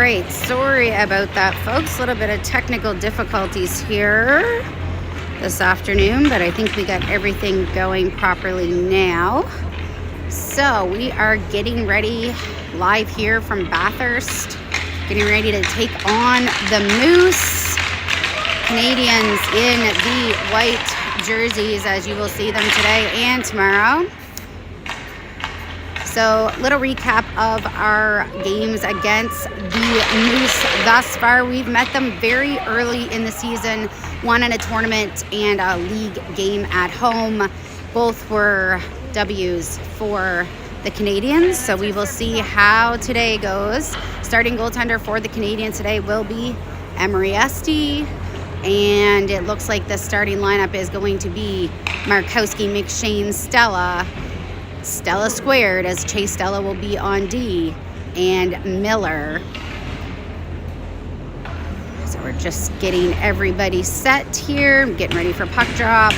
right, sorry about that, folks. A little bit of technical difficulties here this afternoon, but I think we got everything going properly now. So we are getting ready live here from Bathurst, getting ready to take on the Moose. Canadians in the white jerseys, as you will see them today and tomorrow. So, little recap of our games against the Moose thus far. We've met them very early in the season, one in a tournament and a league game at home. Both were W's for the Canadiens, so we will see how today goes. Starting goaltender for the Canadiens today will be Emery Esty, and it looks like the starting lineup is going to be Markowski, McShane, Stella squared, as Chase Stella will be on D, and Miller. So we're just getting everybody set here, getting ready for puck drop.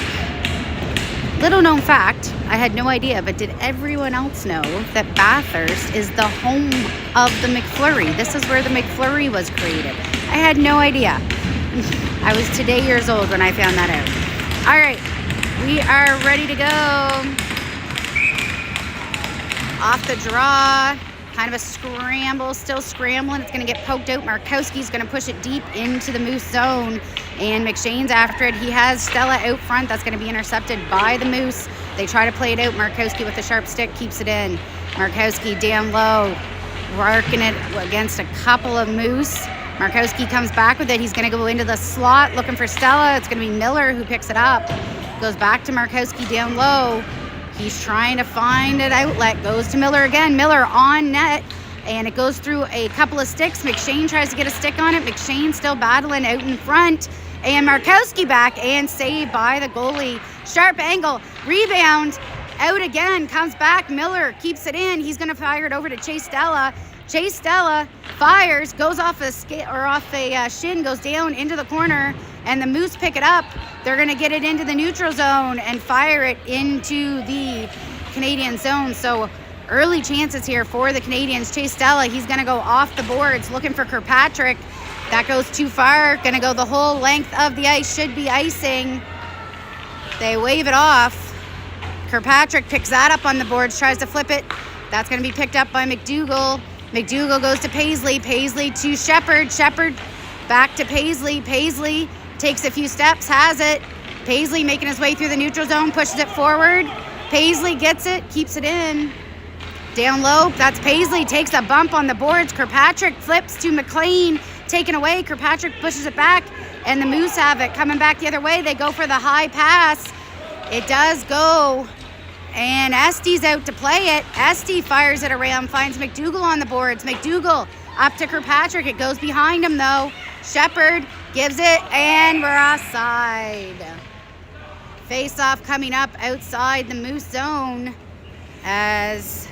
Little known fact, I had no idea, but did everyone else know that Bathurst is the home of the McFlurry? This is where the McFlurry was created. I had no idea. I was today years old when I found that out. All right, we are ready to go. Off the draw, kind of a scramble, still scrambling. It's going to get poked out. Markowski's going to push it deep into the Moose zone, and McShane's after it. He has Stella out front. That's going to be intercepted by the Moose. They try to play it out. Markowski with a sharp stick keeps it in. Markowski down low, working it against a couple of Moose. Markowski comes back with it. He's going to go into the slot looking for Stella. It's going to be Miller who picks it up. Goes back to Markowski down low. He's trying to find an outlet. Goes to Miller again. Miller on net. And it goes through a couple of sticks. McShane tries to get a stick on it. McShane still battling out in front. And Markowski back and saved by the goalie. Sharp angle. Rebound. Out again. Comes back. Miller keeps it in. He's going to fire it over to Chase Stella. Chase Stella fires. Goes off a shin. Goes down into the corner. And the Moose pick it up. They're going to get it into the neutral zone and fire it into the Canadian zone. So early chances here for the Canadiens. Chase Stella, he's going to go off the boards looking for Kirkpatrick. That goes too far. Going to go the whole length of the ice. Should be icing. They wave it off. Kirkpatrick picks that up on the boards, tries to flip it. That's going to be picked up by McDougall. McDougall goes to Paisley. Paisley to Shepherd. Shepherd back to Paisley. Paisley takes a few steps, has it. Paisley making his way through the neutral zone, pushes it forward. Paisley gets it, keeps it in. Down low, that's Paisley, takes a bump on the boards. Kirkpatrick flips to McLean, taken away. Kirkpatrick pushes it back, and the Moose have it. Coming back the other way, they go for the high pass. It does go, and Esty's out to play it. Esty fires it around, finds McDougall on the boards. McDougall up to Kirkpatrick. It goes behind him, though. Shepherd gives it, and we're offside. Face-off coming up outside the Moose zone as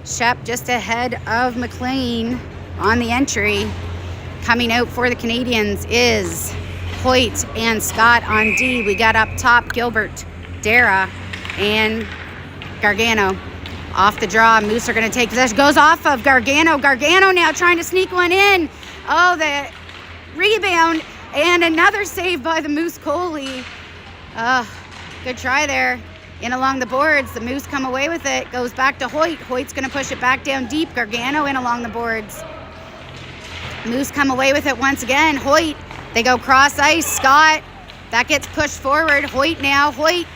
Shep just ahead of McLean on the entry. Coming out for the Canadiens is Hoyt and Scott on D. We got up top Gilbert, Dara, and Gargano. Off the draw, Moose are going to take possession. Goes off of Gargano. Gargano now trying to sneak one in. Oh, the rebound, and another save by the Moose goalie. Good try there. In along the boards, the Moose come away with it. Goes back to Hoyt. Hoyt's going to push it back down deep. Gargano in along the boards. Moose come away with it once again. Hoyt, they go cross ice. Scott, that gets pushed forward. Hoyt now. Hoyt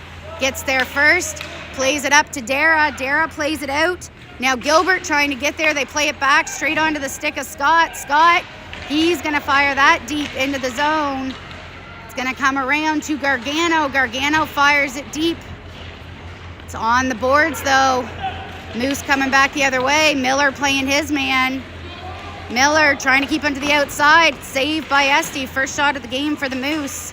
gets there first. Plays it up to Dara. Dara plays it out. Now Gilbert trying to get there. They play it back straight onto the stick of Scott. Scott, he's going to fire that deep into the zone. It's going to come around to Gargano. Gargano fires it deep. It's on the boards, though. Moose coming back the other way. Miller playing his man. Miller trying to keep him to the outside. Saved by Esty. First shot of the game for the Moose.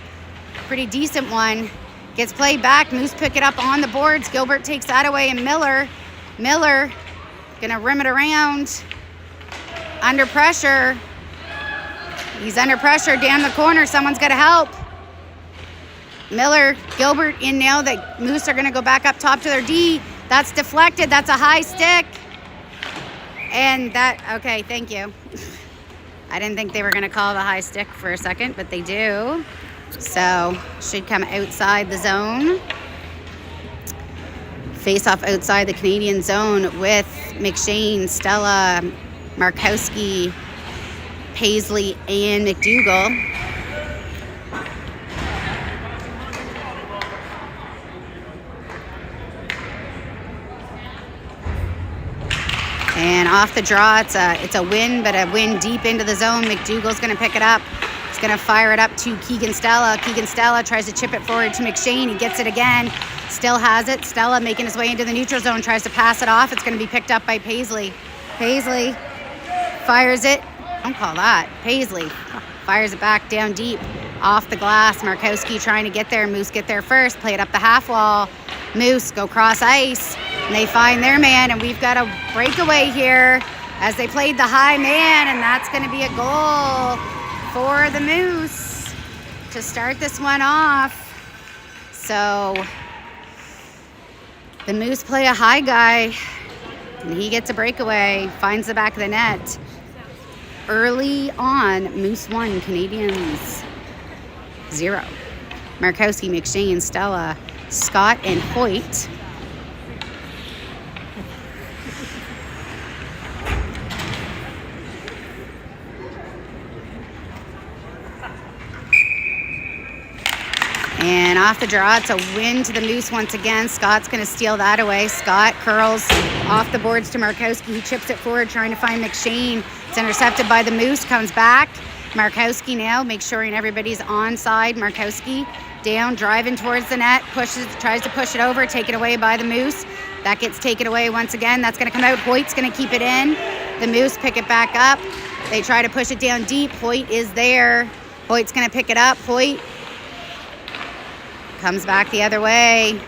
Pretty decent one. Gets played back. Moose pick it up on the boards. Gilbert takes that away, and Miller going to rim it around. Under pressure. He's under pressure down the corner. Someone's got to help. Miller, Gilbert in now. The Moose are going to go back up top to their D. That's deflected. That's a high stick. And that, okay, thank you. I didn't think they were going to call the high stick for a second, but they do. So should come outside the zone. Face off outside the Canadian zone with McShane, Stella, Markowski, Paisley, and McDougall. And off the draw, it's a win, but a win deep into the zone. McDougall's going to pick it up. He's going to fire it up to Keegan Stella. Keegan Stella tries to chip it forward to McShane. He gets it again. Still has it. Stella making his way into the neutral zone. Tries to pass it off. It's going to be picked up by Paisley. Paisley fires it. Don't call that. Paisley fires it back down deep. Off the glass. Markowski trying to get there. Moose get there first. Play it up the half wall. Moose go cross ice. And they find their man, and we've got a breakaway here as they played the high man, and that's going to be a goal for the Moose to start this one off. So the Moose play a high guy, and he gets a breakaway, finds the back of the net. Early on, Moose 1, Canadiens 0. Markowski, McShane, Stella, Scott, and Hoyt. And off the draw, it's a win to the Moose once again. Scott's going to steal that away. Scott curls off the boards to Markowski. He chips it forward, trying to find McShane. It's intercepted by the Moose, comes back. Markowski now makes sure everybody's onside. Markowski down, driving towards the net, tries to push it over, taken away by the Moose. That gets taken away once again. That's going to come out. Hoyt's going to keep it in. The Moose pick it back up. They try to push it down deep. Hoyt is there. Hoyt's going to pick it up. Hoyt comes back the other way.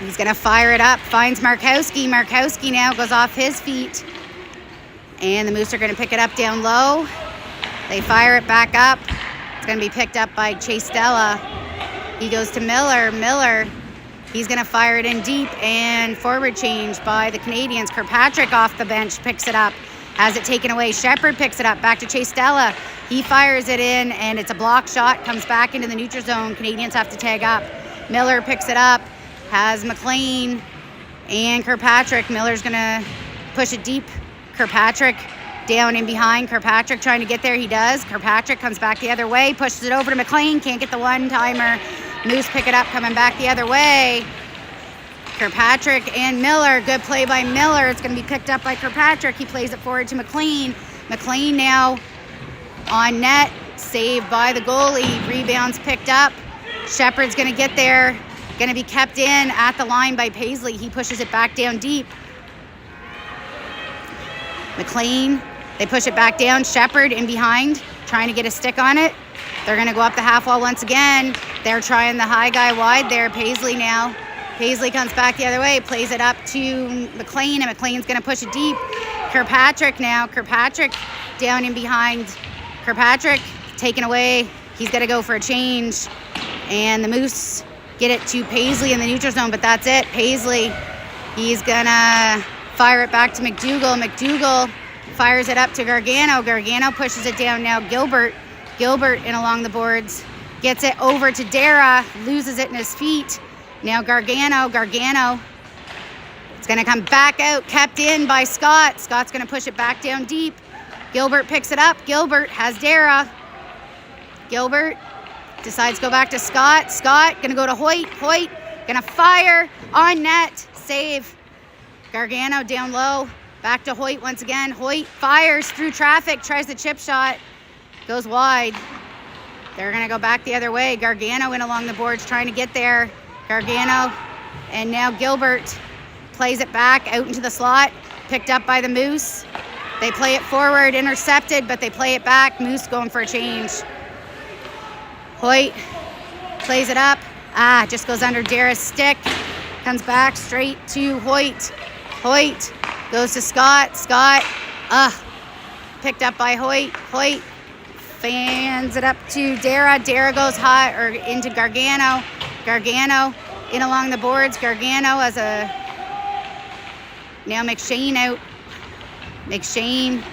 He's going to fire it up. Finds Markowski. Markowski now goes off his feet. And the Moose are going to pick it up down low. They fire it back up. It's going to be picked up by Chase Stella. He goes to Miller. Miller, he's going to fire it in deep, and forward change by the Canadiens. Kirkpatrick off the bench picks it up. Has it taken away. Shepherd picks it up. Back to Chase Stella. He fires it in, and it's a block shot. Comes back into the neutral zone. Canadiens have to tag up. Miller picks it up. Has McLean and Kirkpatrick. Miller's going to push it deep. Kirkpatrick down in behind. Kirkpatrick trying to get there. He does. Kirkpatrick comes back the other way. Pushes it over to McLean. Can't get the one-timer. Moose pick it up. Coming back the other way. Kirkpatrick and Miller. Good play by Miller. It's going to be picked up by Kirkpatrick. He plays it forward to McLean. McLean now on net. Saved by the goalie. Rebounds picked up. Shepherd's going to get there. Going to be kept in at the line by Paisley. He pushes it back down deep. McLean, they push it back down. Shepherd in behind, trying to get a stick on it. They're going to go up the half wall once again. They're trying the high guy wide there. Paisley now. Paisley comes back the other way, plays it up to McLean, and McLean's going to push it deep. Kirkpatrick now. Kirkpatrick down in behind. Kirkpatrick taken away. He's going to go for a change. And the Moose get it to Paisley in the neutral zone, but that's it. Paisley, he's going to fire it back to McDougall. McDougall fires it up to Gargano. Gargano pushes it down now. Gilbert in along the boards. Gets it over to Dara. Loses it in his feet. Now Gargano. It's going to come back out. Kept in by Scott. Scott's going to push it back down deep. Gilbert picks it up. Gilbert has Dara. Gilbert decides to go back to Scott. Scott going to go to Hoyt. Hoyt going to fire on net. Save. Gargano down low, back to Hoyt once again. Hoyt fires through traffic, tries the chip shot, goes wide. They're going to go back the other way. Gargano in along the boards, trying to get there. Gargano, and now Gilbert plays it back out into the slot, picked up by the Moose. They play it forward, intercepted, but they play it back. Moose going for a change. Hoyt plays it up. Just goes under Dara's stick. Comes back straight to Hoyt. Hoyt goes to Scott. Scott, picked up by Hoyt. Hoyt fans it up to Dara. Dara goes high or into Gargano. Gargano in along the boards. Gargano has now McShane out. McShane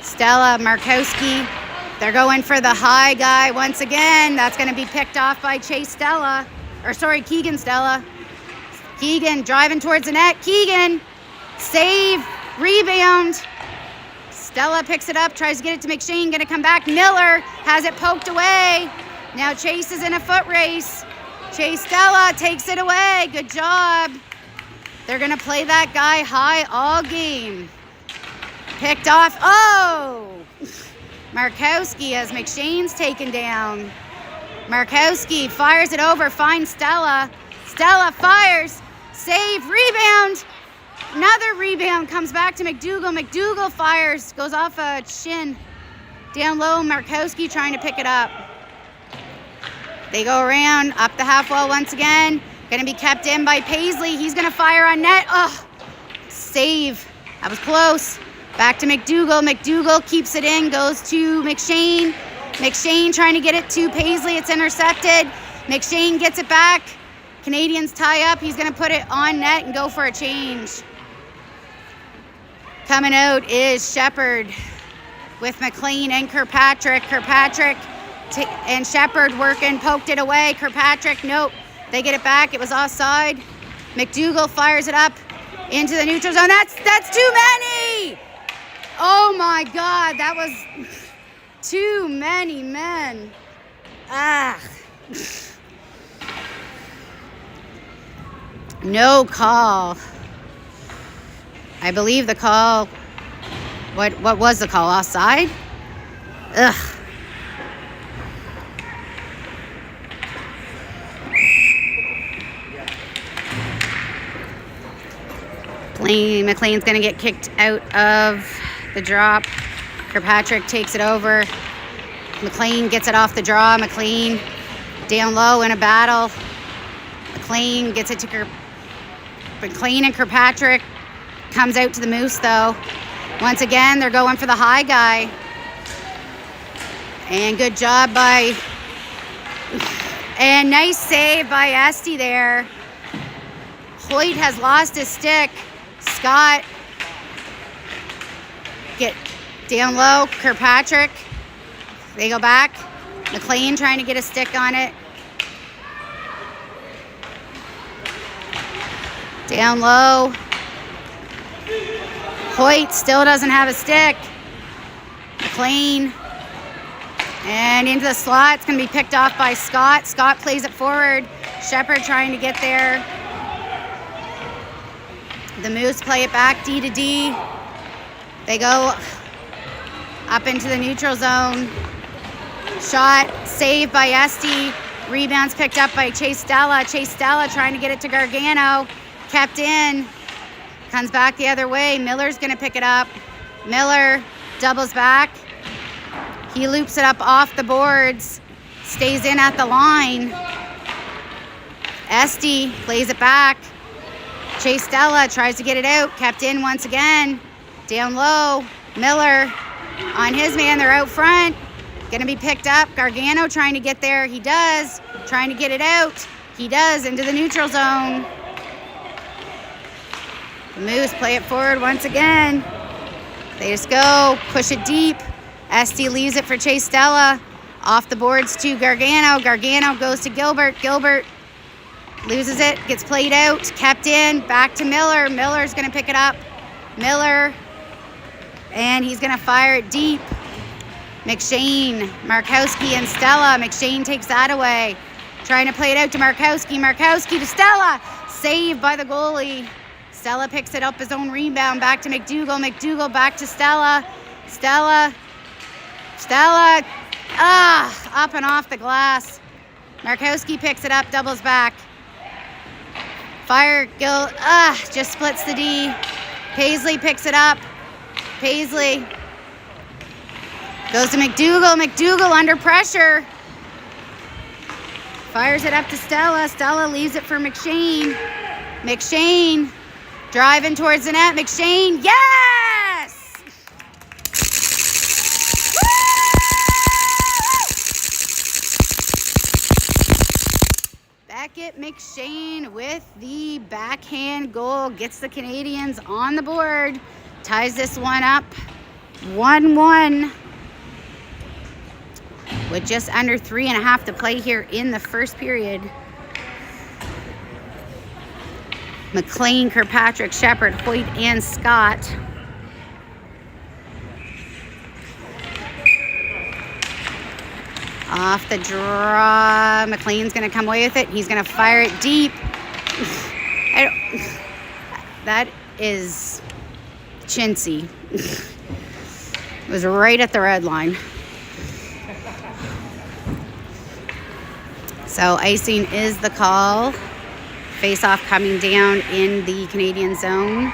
Stella, Markowski. They're going for the high guy once again. That's going to be picked off by Keegan Stella. Keegan driving towards the net. Keegan, save, rebound. Stella picks it up, tries to get it to McShane, going to come back. Miller has it poked away. Now Chase is in a foot race. Chase Stella takes it away. Good job. They're going to play that guy high all game. Picked off. Oh! Markowski as McShane's taken down. Markowski fires it over, finds Stella. Stella fires, save, rebound. Another rebound comes back to McDougall. McDougall fires, goes off a shin. Down low, Markowski trying to pick it up. They go around, up the half wall once again. Going to be kept in by Paisley. He's going to fire on net. Oh, save. That was close. Back to McDougall. McDougall keeps it in, goes to McShane. McShane trying to get it to Paisley. It's intercepted. McShane gets it back. Canadiens tie up. He's going to put it on net and go for a change. Coming out is Shepard with McLean and Kirkpatrick. Kirkpatrick and Shepard working, poked it away. Kirkpatrick, nope. They get it back. It was offside. McDougall fires it up into the neutral zone. That's too many! Oh my God, that was too many men. No call. I believe the call, what was the call? Offside? Ugh. McLean's going to get kicked out of the drop. Kirkpatrick takes it over. McLean gets it off the draw. McLean down low in a battle. McLean gets it to McLean and Kirkpatrick. Comes out to the Moose though. Once again, they're going for the high guy. And good job by... And nice save by Esty there. Hoyt has lost his stick. Scott, get down low. Kirkpatrick, they go back. McLean trying to get a stick on it. Down low. Hoyt still doesn't have a stick. McLean, and into the slot. It's going to be picked off by Scott. Scott plays it forward. Shepard trying to get there. The Moose play it back D to D. They go up into the neutral zone. Shot saved by Esty. Rebounds picked up by Chase Stella. Chase Stella trying to get it to Gargano. Kept in. Comes back the other way. Miller's going to pick it up. Miller doubles back. He loops it up off the boards. Stays in at the line. Esty plays it back. Chase Stella tries to get it out. Kept in once again. Down low. Miller on his man. They're out front. Going to be picked up. Gargano trying to get there. He does. Trying to get it out. He does. Into the neutral zone. The Moose play it forward once again. They just go. Push it deep. Esty leaves it for Chase Stella. Off the boards to Gargano. Gargano goes to Gilbert. Gilbert loses it, gets played out, kept in, back to Miller. Miller's going to pick it up. Miller, and he's going to fire it deep. McShane, Markowski, and Stella. McShane takes that away. Trying to play it out to Markowski. Markowski to Stella. Saved by the goalie. Stella picks it up, his own rebound. Back to McDougall. McDougall back to Stella. Stella. Up and off the glass. Markowski picks it up, doubles back. Just splits the D. Paisley picks it up. Paisley goes to McDougall. McDougall under pressure. Fires it up to Stella. Stella leaves it for McShane. McShane driving towards the net. McShane, yes! Beckett McShane with the backhand goal. Gets the Canadiens on the board. Ties this one up. 1-1 with just under 3.5 to play here in the first period. McLean, Kirkpatrick, Shepherd, Hoyt, and Scott. Off the draw, McLean's going to come away with it. He's going to fire it deep. That is chintzy. It was right at the red line. So icing is the call. Face-off coming down in the Canadian zone.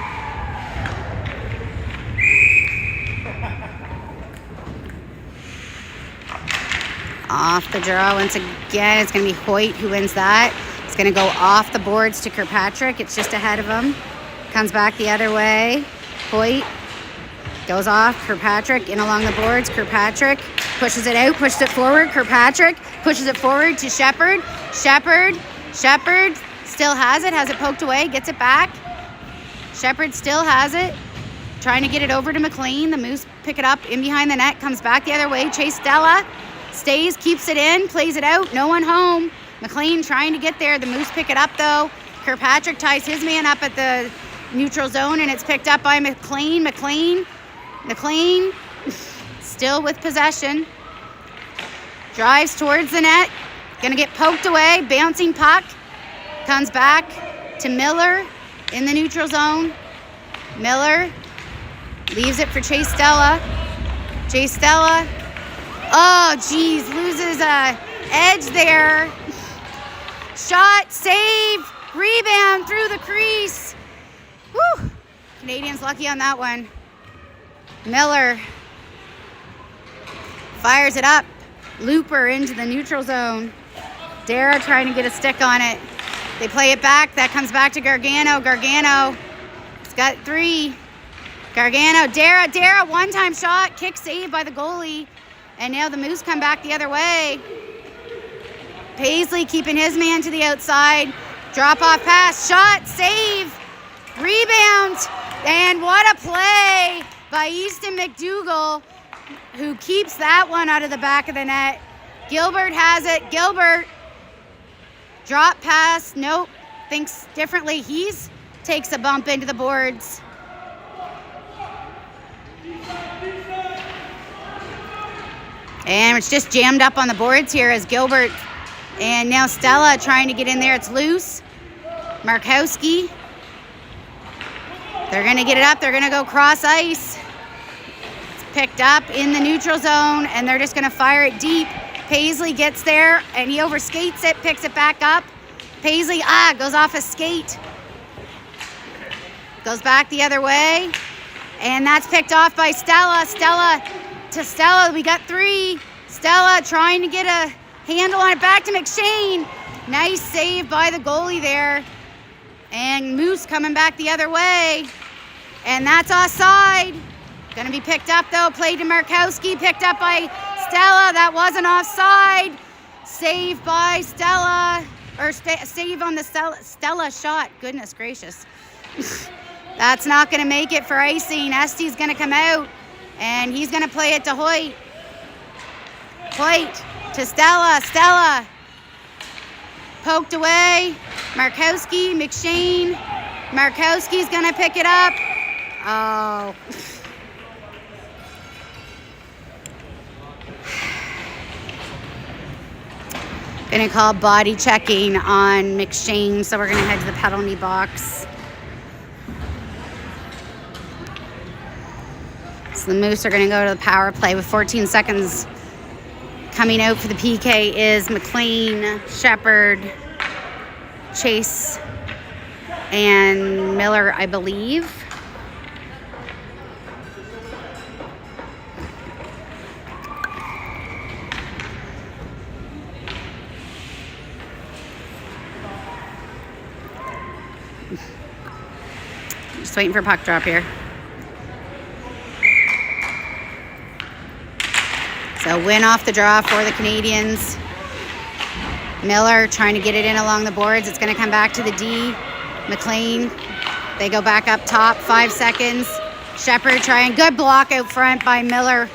Off the draw once again. It's going to be Hoyt who wins that. It's going to go off the boards to Kirkpatrick. It's just ahead of him. Comes back the other way. Hoyt goes off. Kirkpatrick in along the boards. Kirkpatrick pushes it out, pushes it forward. Kirkpatrick pushes it forward to Shepherd. Shepherd still has it poked away, gets it back. Shepherd still has it. Trying to get it over to McLean. The Moose pick it up in behind the net, comes back the other way. Chase Stella. Stays, keeps it in, plays it out, no one home. McLean trying to get there. The Moose pick it up though. Kirkpatrick ties his man up at the neutral zone and it's picked up by McLean. McLean still with possession. Drives towards the net. Gonna get poked away. Bouncing puck. Comes back to Miller in the neutral zone. Miller leaves it for Chase Stella. Chase Stella. Oh, geez, loses a edge there. Shot, save, rebound through the crease. Whew. Canadiens lucky on that one. Miller fires it up. Looper into the neutral zone. Dara trying to get a stick on it. They play it back. That comes back to Gargano. Gargano's got 3. Gargano, Dara, one-time shot. Kick save by the goalie. And now the Moose come back the other way. Paisley keeping his man to the outside. Drop-off pass. Shot. Save. Rebound. And what a play by Easton McDougall, who keeps that one out of the back of the net. Gilbert has it. Gilbert. Drop pass. Nope. Thinks differently. Takes a bump into the boards. And it's just jammed up on the boards here as Gilbert and now Stella trying to get in there. It's loose. Markowski. They're going to get it up. They're going to go cross ice. It's picked up in the neutral zone and they're just going to fire it deep. Paisley gets there and he overskates it, picks it back up. Paisley, goes off a skate. Goes back the other way. And that's picked off by Stella. Stella, we got 3. Stella trying to get a handle on it, back to McShane. Nice save by the goalie there. And Moose coming back the other way. And that's offside. Gonna be picked up though, played to Markowski, picked up by Stella. That wasn't offside. Save by Stella, or save on the Stella shot. Goodness gracious. That's not gonna make it for icing. Este's gonna come out. And he's going to play it to Hoyt. Hoyt to Stella. Stella poked away. Markowski, McShane. Markowski's going to pick it up. Oh. Going to call body checking on McShane, so we're going to head to the penalty box. The Moose are going to go to the power play with 14 seconds. Coming out for the PK is McLean, Shepherd, Chase, and Miller, I believe. Just waiting for puck drop here. So win off the draw for the Canadiens. Miller trying to get it in along the boards. It's going to come back to the D. McLean. They go back up top. 5 seconds. Shepherd trying, good block out front by Miller.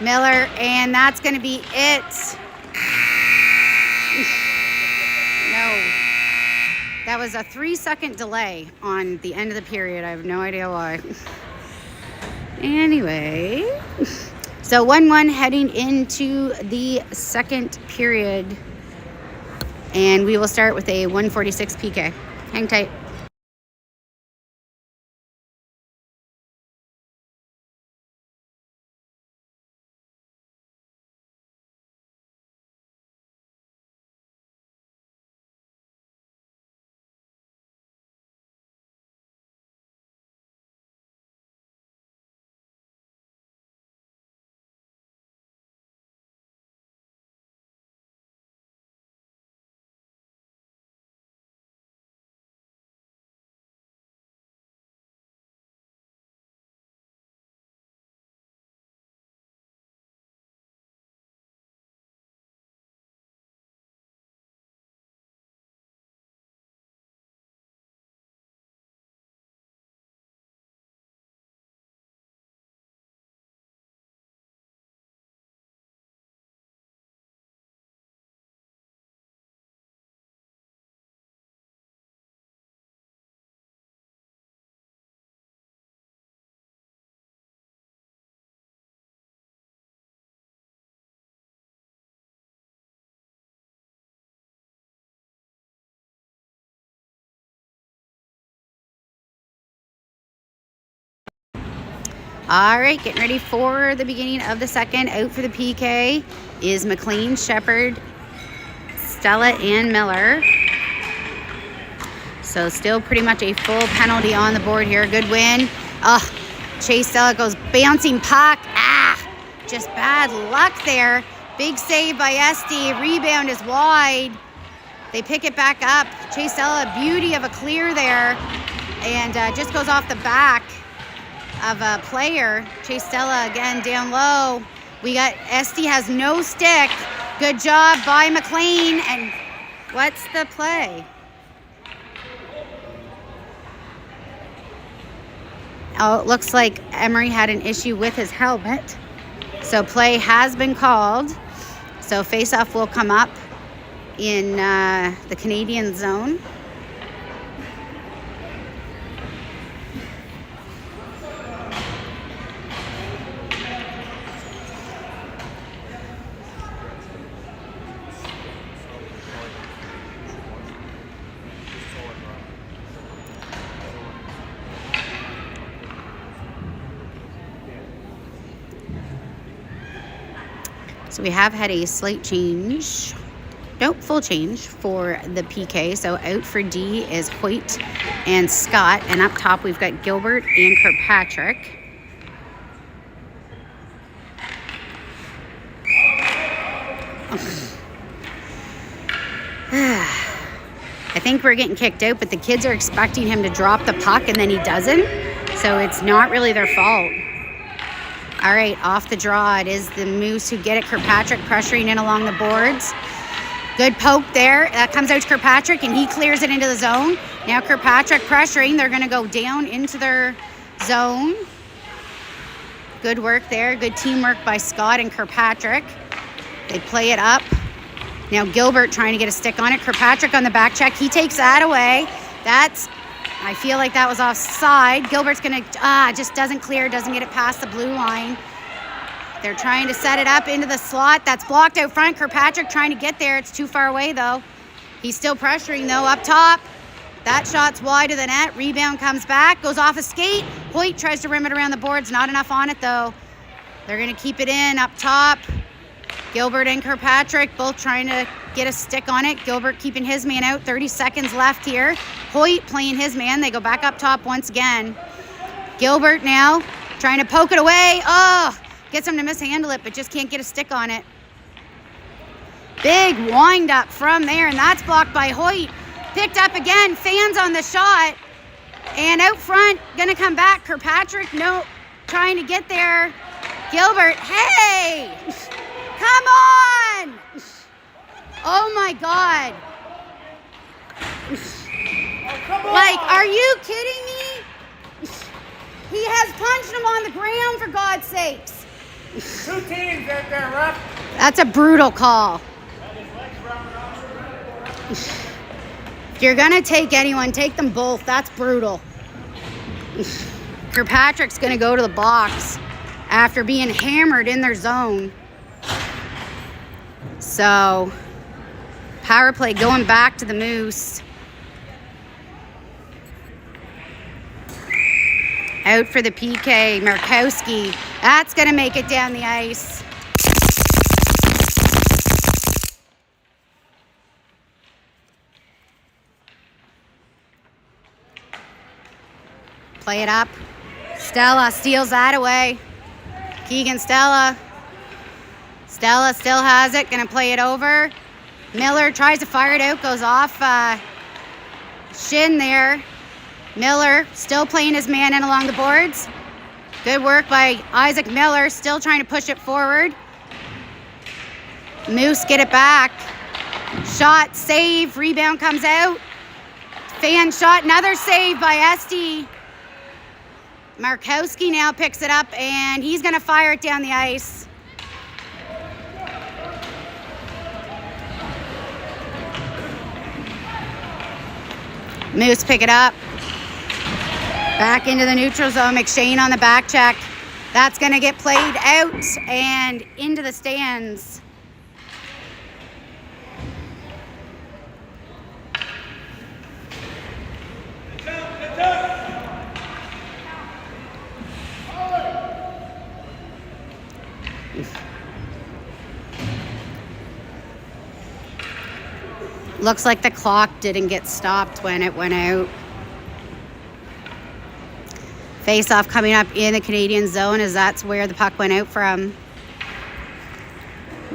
And that's going to be it. No. That was a 3-second delay on the end of the period. I have no idea why. Anyway, so 1-1 heading into the second period. And we will start with a 1:46 PK. Hang tight. All right, getting ready for the beginning of the second. Out for the PK is McLean, Shepherd, Stella, and Miller. So still pretty much a full penalty on the board here. Good win. Chase Stella goes bouncing puck. Just bad luck there. Big save by Esty. Rebound is wide. They pick it back up. Chase Stella, beauty of a clear there. And just goes off the back of a player. Chase Stella again down low. We got Esty has no stick. Good job by McLean. And what's the play? Oh, it looks like Emery had an issue with his helmet. So play has been called. So face-off will come up in the Canadian zone. So we have had a slight change, full change for the PK. So out for D is Hoyt and Scott. And up top we've got Gilbert and Kirkpatrick. I think we're getting kicked out, but the kids are expecting him to drop the puck and then he doesn't. So it's not really their fault. All right, off the draw, it is the Moose who get it. Kirkpatrick pressuring in along the boards. Good poke there. That comes out to Kirkpatrick, and he clears it into the zone. Now Kirkpatrick pressuring. They're going to go down into their zone. Good work there. Good teamwork by Scott and Kirkpatrick. They play it up. Now Gilbert trying to get a stick on it. Kirkpatrick on the back check. He takes that away. I feel like that was offside. Gilbert's going to, just doesn't clear, doesn't get it past the blue line. They're trying to set it up into the slot. That's blocked out front. Kirkpatrick trying to get there. It's too far away, though. He's still pressuring, though, up top. That shot's wide of the net. Rebound comes back, goes off a skate. Hoyt tries to rim it around the boards. Not enough on it, though. They're going to keep it in up top. Gilbert and Kirkpatrick both trying to get a stick on it. Gilbert keeping his man out. 30 seconds left here. Hoyt playing his man. They go back up top once again. Gilbert now trying to poke it away. Gets him to mishandle it, but just can't get a stick on it. Big wind up from there, and that's blocked by Hoyt. Picked up again. Fans on the shot. And out front, going to come back. Kirkpatrick, no, trying to get there. Gilbert, hey! Come on! Oh my God. Oh, come on. Like, are you kidding me? He has punched on the ground, for God's sakes. 2 teams out there, ref. That's a brutal call. If you're going to take anyone, take them both. That's brutal. Kirkpatrick's going to go to the box after being hammered in their zone. So, power play going back to the Moose. Out for the PK, Markowski. That's going to make it down the ice. Play it up. Stella steals that away. Keegan Stella. Stella still has it. Going to play it over. Miller tries to fire it out. Goes off shin there. Miller still playing his man in along the boards. Good work by Isaac Miller. Still trying to push it forward. Moose get it back. Shot, save. Rebound comes out. Fan shot. Another save by Esty. Markowski now picks it up, and he's going to fire it down the ice. Moose pick it up. Back into the neutral zone. McShane on the back check. That's going to get played out and into the stands. Looks like the clock didn't get stopped when it went out. Face-off coming up in the Canadian zone, as that's where the puck went out from.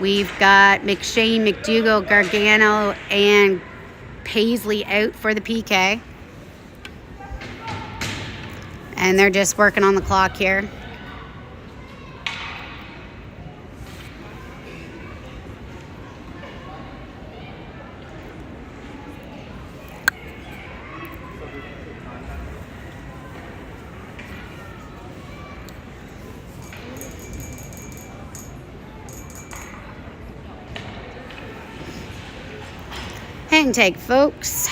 We've got McShane, McDougall, Gargano, and Paisley out for the PK. And they're just working on the clock here. Hang take, folks.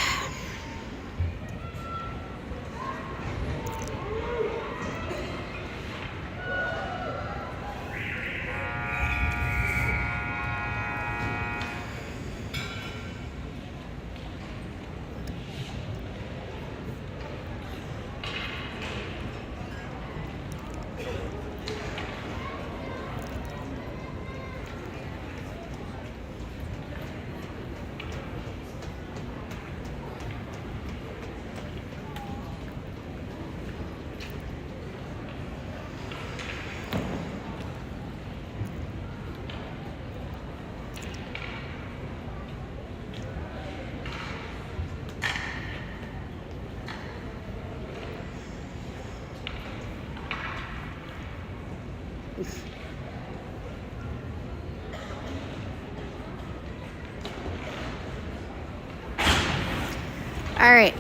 All right.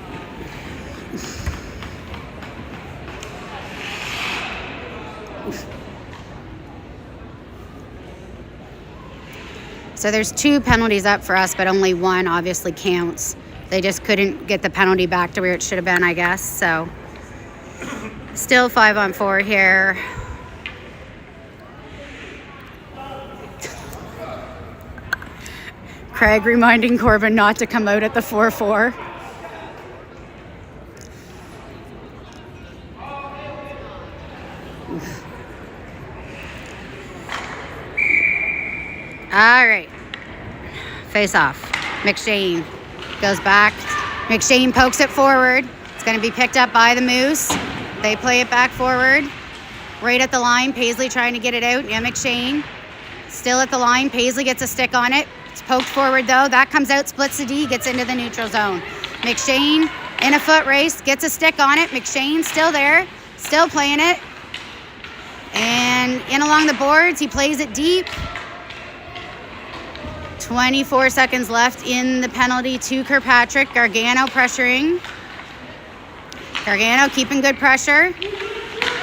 So there's 2 penalties up for us, but only one obviously counts. They just couldn't get the penalty back to where it should have been, I guess. So still 5-on-4 here. Craig reminding Corbin not to come out at the 4-4. All right. Face off. McShane goes back. McShane pokes it forward. It's going to be picked up by the Moose. They play it back forward. Right at the line. Paisley trying to get it out. Yeah, McShane still at the line. Paisley gets a stick on it. It's poked forward, though. That comes out, splits the D, gets into the neutral zone. McShane in a foot race, gets a stick on it. McShane still there, still playing it. And in along the boards, he plays it deep. 24 seconds left in the penalty to Kirkpatrick. Gargano pressuring. Gargano keeping good pressure.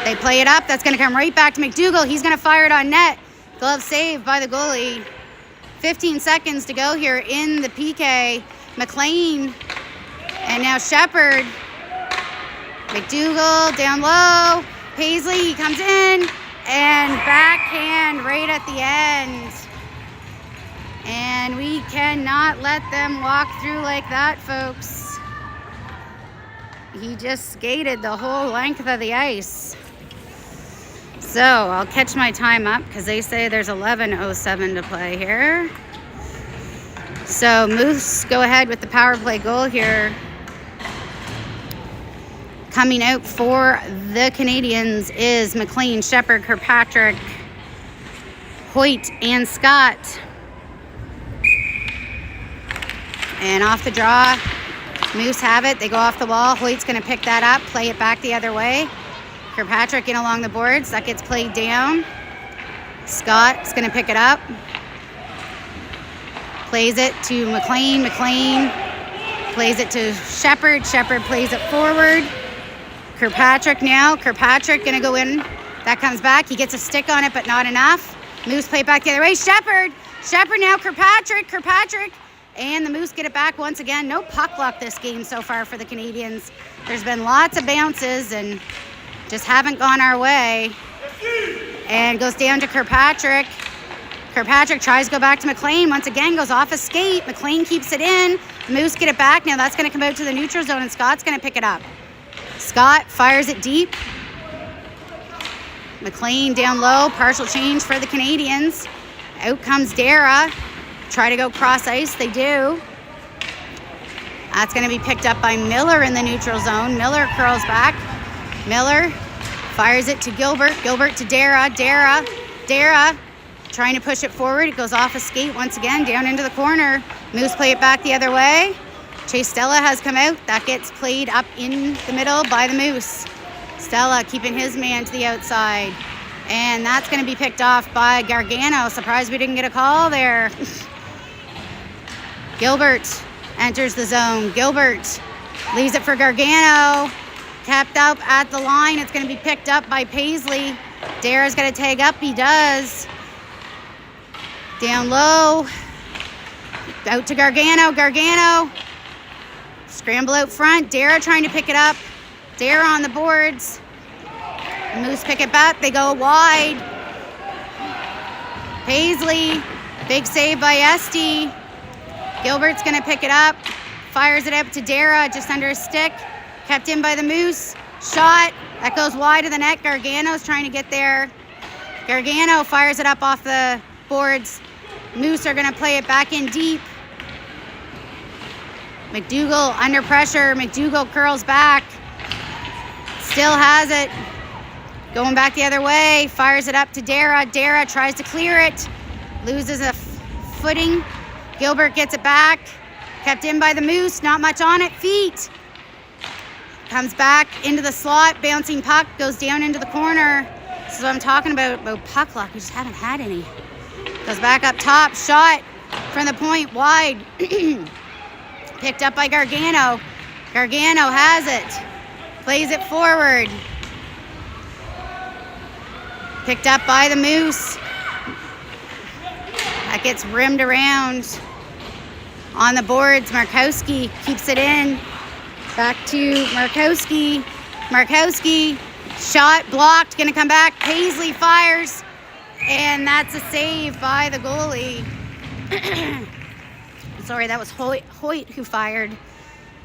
They play it up. That's going to come right back to McDougall. He's going to fire it on net. Glove saved by the goalie. 15 seconds to go here in the PK. McLean and now Shepherd. McDougall down low. Paisley, he comes in and backhand right at the end. And we cannot let them walk through like that, folks. He just skated the whole length of the ice. So I'll catch my time up because they say there's 11:07 to play here. So Moose go ahead with the power play goal here. Coming out for the Canadiens is McLean, Shepherd, Kirkpatrick, Hoyt, and Scott. And off the draw, Moose have it. They go off the wall. Hoyt's going to pick that up, play it back the other way. Kirkpatrick in along the boards. That gets played down. Scott's going to pick it up. Plays it to McLean. McLean plays it to Shepherd. Shepherd plays it forward. Kirkpatrick now. Kirkpatrick going to go in. That comes back. He gets a stick on it, but not enough. Moose play it back the other way. Shepherd. Shepherd now. Kirkpatrick. Kirkpatrick. And the Moose get it back once again. No puck luck this game so far for the Canadiens. There's been lots of bounces and just haven't gone our way. And goes down to Kirkpatrick. Kirkpatrick tries to go back to McLean. Once again, goes off a skate. McLean keeps it in. The Moose get it back. Now that's going to come out to the neutral zone, and Scott's going to pick it up. Scott fires it deep. McLean down low. Partial change for the Canadiens. Out comes Dara. Try to go cross ice. They do. That's going to be picked up by Miller in the neutral zone. Miller curls back. Miller fires it to Gilbert. Gilbert to Dara. Dara trying to push it forward. It goes off a skate once again down into the corner. Moose play it back the other way. Chase Stella has come out. That gets played up in the middle by the Moose. Stella keeping his man to the outside. And that's going to be picked off by Gargano. Surprised we didn't get a call there. Gilbert enters the zone. Gilbert leaves it for Gargano. Kept up at the line. It's going to be picked up by Paisley. Dara's going to tag up. He does. Down low. Out to Gargano. Gargano. Scramble out front. Dara trying to pick it up. Dara on the boards. Moose pick it back. They go wide. Paisley. Big save by Esty. Gilbert's going to pick it up. Fires it up to Dara just under his stick. Kept in by the Moose. Shot. That goes wide of the net. Gargano's trying to get there. Gargano fires it up off the boards. Moose are going to play it back in deep. McDougall under pressure. McDougall curls back. Still has it. Going back the other way. Fires it up to Dara. Dara tries to clear it. Loses a footing. Gilbert gets it back. Kept in by the Moose. Not much on it. Feet. Comes back into the slot. Bouncing puck. Goes down into the corner. This is what I'm talking about puck luck. We just haven't had any. Goes back up top. Shot from the point. Wide. Picked up by Gargano. Gargano has it. Plays it forward. Picked up by the Moose. That gets rimmed around. On the boards, Markowski keeps it in. Back to Markowski. Markowski. Shot blocked. Going to come back. Paisley fires. And that's a save by the goalie. Sorry, that was Hoyt who fired.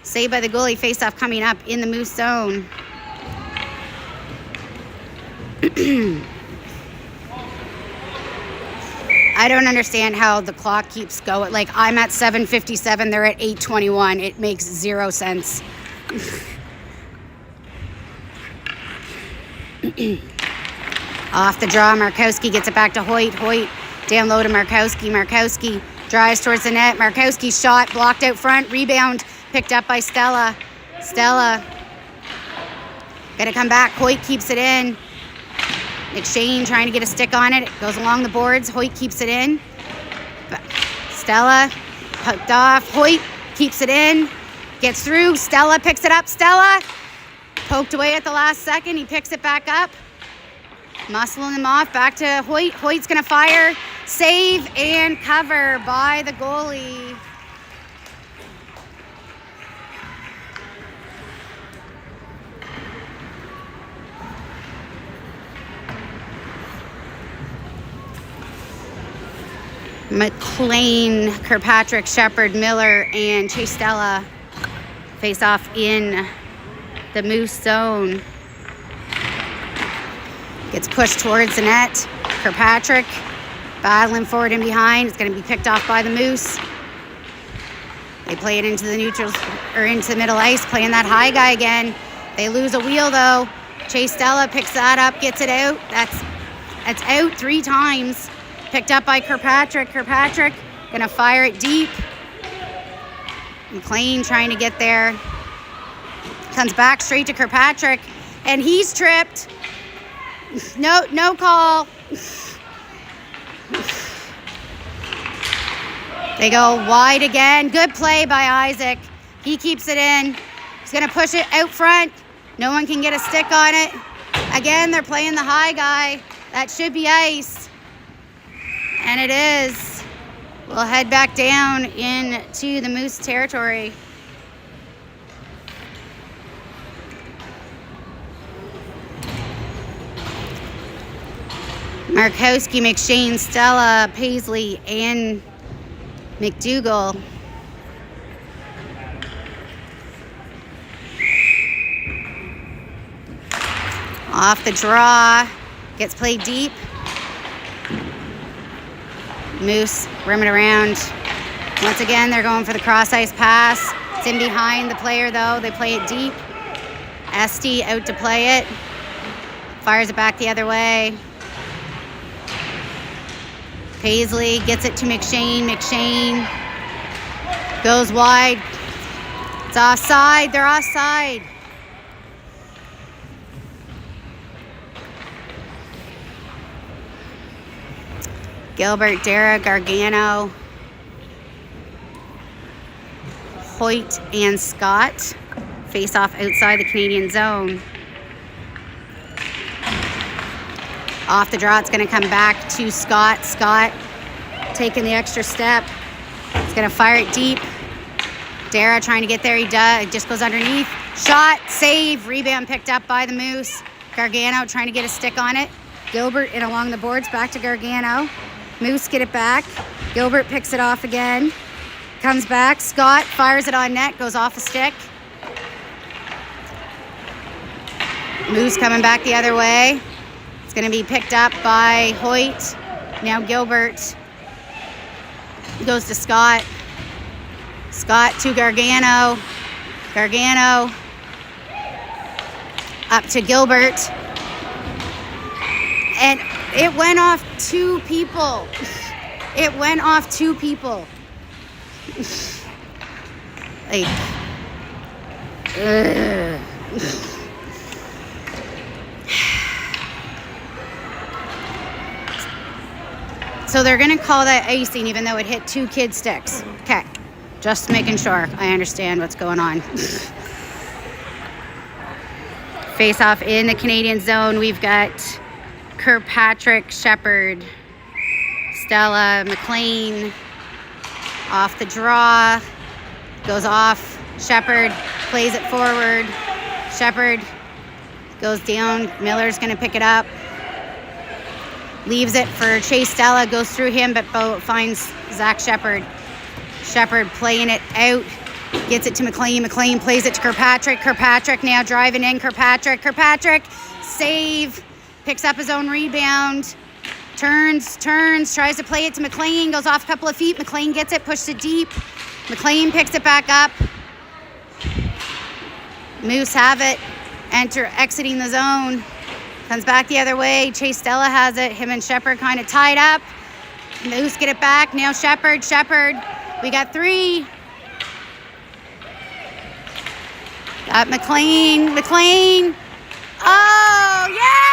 Saved by the goalie. Face-off coming up in the Moose zone. I don't understand how the clock keeps going. Like, I'm at 7:57, they're at 8:21. It makes zero sense. Off the draw, Markowski gets it back to Hoyt. Hoyt down low to Markowski. Markowski drives towards the net. Markowski shot, blocked out front. Rebound picked up by Stella. Stella gonna come back. Hoyt keeps it in. McShane trying to get a stick on it. It goes along the boards. Hoyt keeps it in. Stella hooked off. Hoyt keeps it in. Gets through. Stella picks it up. Stella poked away at the last second. He picks it back up. Muscling them off. Back to Hoyt. Hoyt's going to fire. Save and cover by the goalie. McLean, Kirkpatrick, Shepard, Miller, and Chase Stella face off in the Moose zone. Gets pushed towards the net. Kirkpatrick battling forward and behind. It's going to be picked off by the Moose. They play it into the neutrals, or into the middle ice, playing that high guy again. They lose a wheel though. Chase Stella picks that up, gets it out. That's out 3 times. Picked up by Kirkpatrick. Kirkpatrick gonna fire it deep. McLean trying to get there. Comes back straight to Kirkpatrick, and he's tripped. No call. They go wide again. Good play by Isaac. He keeps it in. He's gonna push it out front. No one can get a stick on it. Again, they're playing the high guy. That should be ice. And it is. We'll head back down into the Moose territory. Markowski, McShane, Stella, Paisley, and McDougall. Off the draw. Gets played deep. Moose rim it around. Once again, they're going for the cross-ice pass. It's in behind the player, though. They play it deep. Esty out to play it. Fires it back the other way. Paisley gets it to McShane. McShane goes wide. It's offside. They're offside. Gilbert, Dara, Gargano, Hoyt, and Scott face off outside the Canadian zone. Off the draw, it's going to come back to Scott. Scott taking the extra step. He's going to fire it deep. Dara trying to get there. He does. It just goes underneath. Shot, save, rebound picked up by the Moose. Gargano trying to get a stick on it. Gilbert in along the boards, back to Gargano. Moose get it back. Gilbert picks it off again. Comes back. Scott fires it on net. Goes off a stick. Moose coming back the other way. It's going to be picked up by Hoyt. Now Gilbert goes to Scott. Scott to Gargano. Gargano up to Gilbert. And it went off 2 people. It went off 2 people. Like, so they're going to call that icing even though it hit 2 kid sticks. Okay, just making sure I understand what's going on. Face off in the Canadian zone. We've got Kirkpatrick, Shepard, Stella, McLean. Off the draw. Goes off. Shepard plays it forward. Shepard goes down. Miller's going to pick it up. Leaves it for Chase Stella. Goes through him, but finds Zach Shepard. Shepard playing it out. Gets it to McLean. McLean plays it to Kirkpatrick. Kirkpatrick now driving in. Kirkpatrick. Save. Picks up his own rebound. Turns. Tries to play it to McLean. Goes off a couple of feet. McLean gets it. Pushes it deep. McLean picks it back up. Moose have it. Exiting the zone. Comes back the other way. Chase Stella has it. Him and Shepard kind of tied up. Moose get it back. Now Shepard. We got 3. Got McLean. Oh, yes!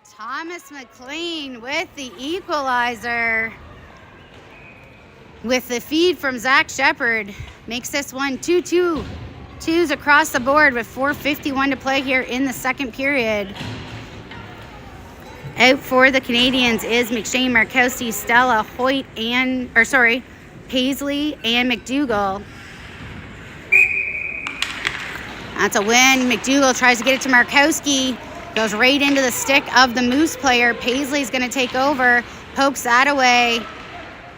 Thomas McLean with the equalizer. with the feed from Zach Shepard. Makes this one 2-2. Twos across the board with 4:51 to play here in the second period. Out for the Canadiens is McShane, Markowski, Stella, Hoyt, Paisley, and McDougall. That's a win. McDougall tries to get it to Markowski. Goes right into the stick of the Moose player. Paisley's going to take over. Pokes that away.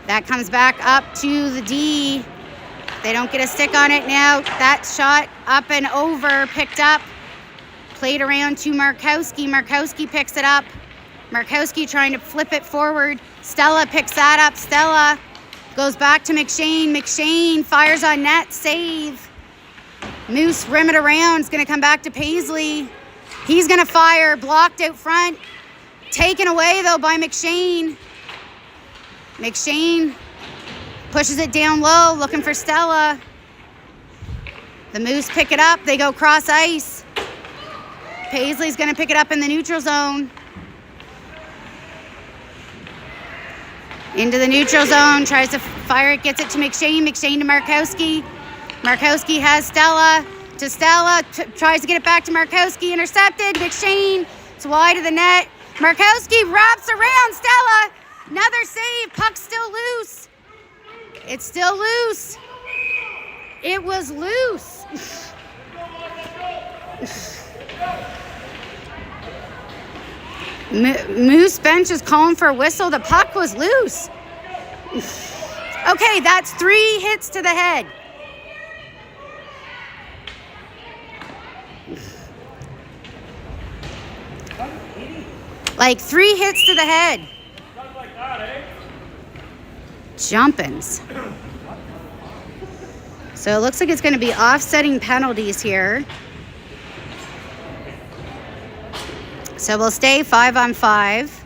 That comes back up to the D. They don't get a stick on it now. That shot up and over. Picked up. Played around to Markowski. Markowski picks it up. Markowski trying to flip it forward. Stella picks that up. Stella goes back to McShane. McShane fires on net. Save. Moose rim it around. It's going to come back to Paisley. He's going to fire. Blocked out front. Taken away, though, by McShane. McShane pushes it down low, looking for Stella. The Moose pick it up. They go cross ice. Paisley's going to pick it up in the neutral zone. Into the neutral zone. Tries to fire it. Gets it to McShane. McShane to Markowski. Markowski has Stella. To Stella. Tries to get it back to Markowski. Intercepted. McShane. It's wide of the net. Markowski wraps around Stella. Another save. Puck's still loose. It's still loose. It was loose. Moose bench is calling for a whistle. The puck was loose. Okay, that's 3 hits to the head. Like 3 hits to the head. Jumpins. So it looks like it's going to be offsetting penalties here. So we'll stay 5-on-5.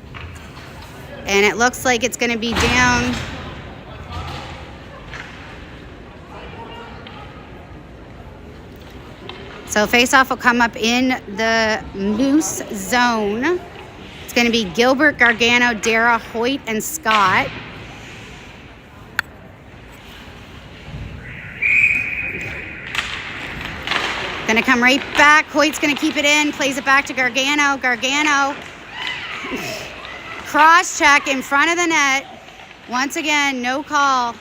And it looks like it's going to be down. So face-off will come up in the Moose zone. It's going to be Gilbert, Gargano, Dara, Hoyt, and Scott. Going to come right back. Hoyt's going to keep it in. Plays it back to Gargano. Gargano. Cross check in front of the net. Once again, no call.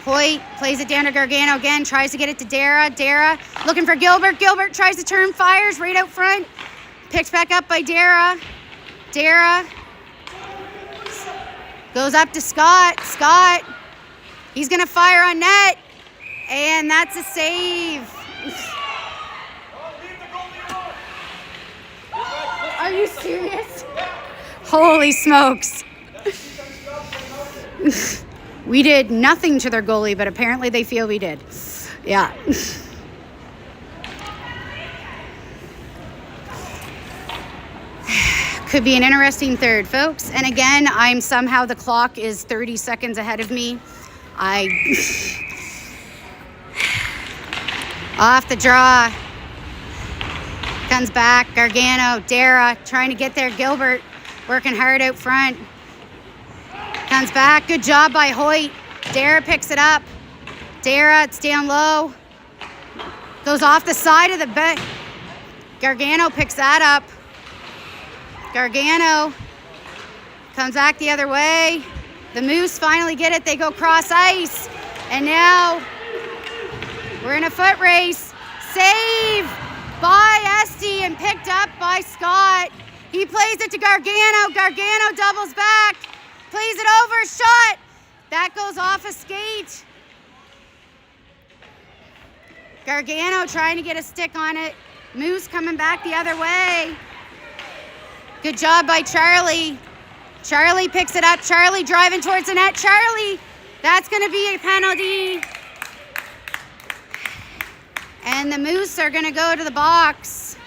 Hoyt plays it down to Gargano again. Tries to get it to Dara. Dara looking for Gilbert. Gilbert tries to turn. Fires right out front. Picked back up by Dara. Dara goes up to Scott. Scott. He's going to fire on net. And that's a save. Are you serious? Holy smokes. We did nothing to their goalie, but apparently they feel we did. Yeah. Could be an interesting third, folks. And again, somehow the clock is 30 seconds ahead of me. Off the draw. Comes back. Gargano, Dara trying to get there. Gilbert working hard out front. Comes back. Good job by Hoyt. Dara picks it up. Dara, it's down low. Goes off the side of the bench. Gargano picks that up. Gargano comes back the other way. The Moose finally get it. They go cross ice. And now we're in a foot race. Save by Esty and picked up by Scott. He plays it to Gargano. Gargano doubles back. Plays it over. Shot. That goes off a skate. Gargano trying to get a stick on it. Moose coming back the other way. Good job by Charlie. Charlie picks it up. Charlie driving towards the net. Charlie, that's going to be a penalty. And the Moose are going to go to the box.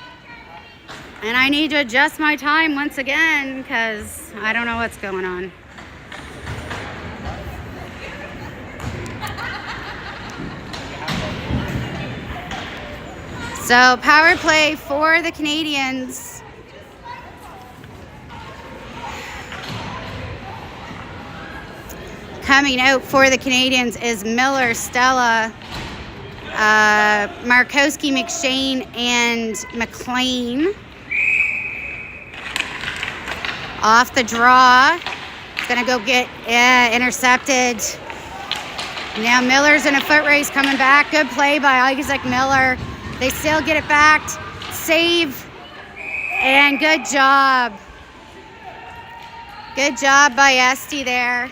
And I need to adjust my time once again because I don't know what's going on. So power play for the Canadiens. Coming out for the Canadiens is Miller, Stella, Markowski, McShane, and McLean. Off the draw. It's going to go get intercepted. Now Miller's in a foot race coming back. Good play by Isaac Miller. They still get it back. Save. And good job. Good job by Esty there.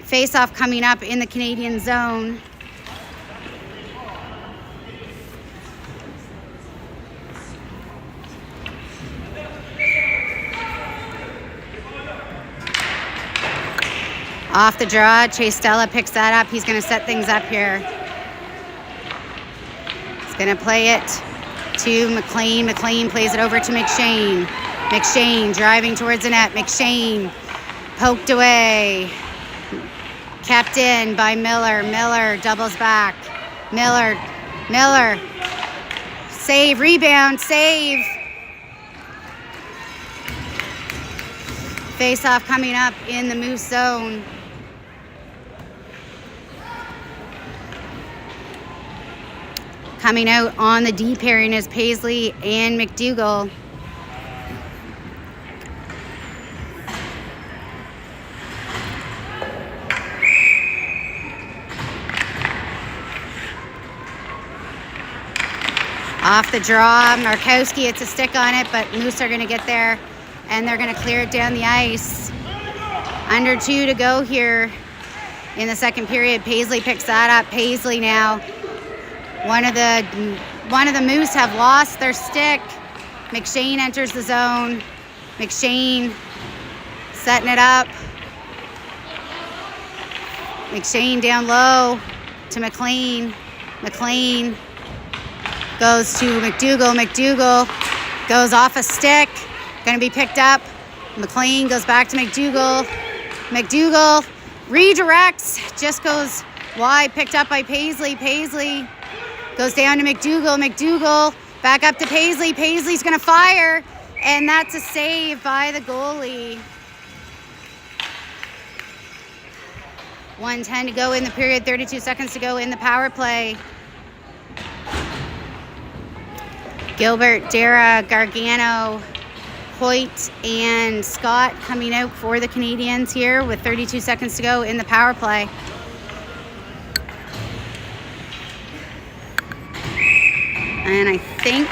Face-off coming up in the Canadian zone. Off the draw, Chase Stella picks that up. He's going to set things up here. He's going to play it to McLean. McLean plays it over to McShane. McShane driving towards the net. McShane poked away. Kept in by Miller. Miller doubles back. Miller. Save, rebound, save. Face-off coming up in the Moose zone. Coming out on the D pairing is Paisley and McDougall. Off the draw, Markowski, it's a stick on it, but Moose are going to get there, and they're going to clear it down the ice. Under 2 to go here in the second period. Paisley picks that up. Paisley now. One of the Moose have lost their stick. McShane enters the zone. McShane setting it up. McShane down low to McLean. McLean goes to McDougall. McDougall goes off a stick. Going to be picked up. McLean goes back to McDougall. McDougall redirects. Just goes wide. Picked up by Paisley. Paisley goes down to McDougall. McDougall back up to Paisley. Paisley's going to fire. And that's a save by the goalie. 1:10 to go in the period. 32 seconds to go in the power play. Gilbert, Dara, Gargano, Hoyt, and Scott coming out for the Canadiens here with 32 seconds to go in the power play. And I think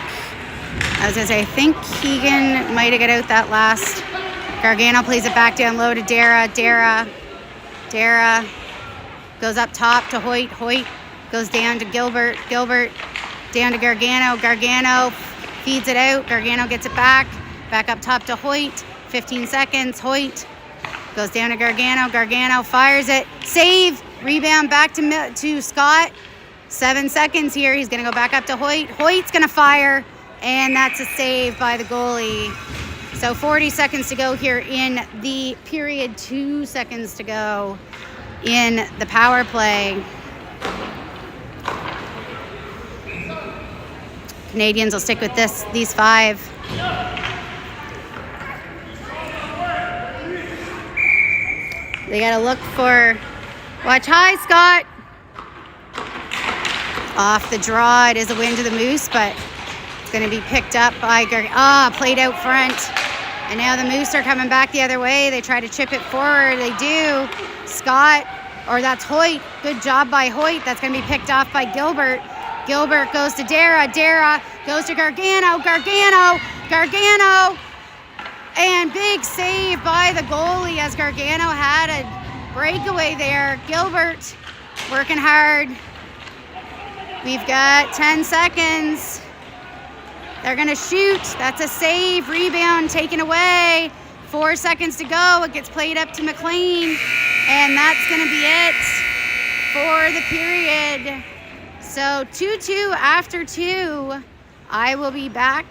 Keegan might have got out that last. Gargano plays it back down low to Dara. Dara goes up top to Hoyt. Hoyt goes down to Gilbert. Gilbert down to Gargano. Gargano feeds it out. Gargano gets it back. Back up top to Hoyt. 15 seconds. Hoyt goes down to Gargano. Gargano fires it. Save. Rebound back to Scott. 7 seconds here. He's going to go back up to Hoyt. Hoyt's going to fire. And that's a save by the goalie. So 40 seconds to go here in the period. 2 seconds to go in the power play. Canadiens will stick with these 5. They got to look for... Watch high, Scott. Off the draw. It is a win to the Moose, but it's going to be picked up by... played out front. And now the Moose are coming back the other way. They try to chip it forward. They do. Scott, or that's Hoyt. Good job by Hoyt. That's going to be picked off by Gilbert. Gilbert goes to Dara. Dara goes to Gargano. Gargano. And big save by the goalie as Gargano had a breakaway there. Gilbert working hard. We've got 10 seconds. They're going to shoot. That's a save. Rebound taken away. 4 seconds to go. It gets played up to McLean. And that's going to be it for the period. So 2-2 after 2. I will be back.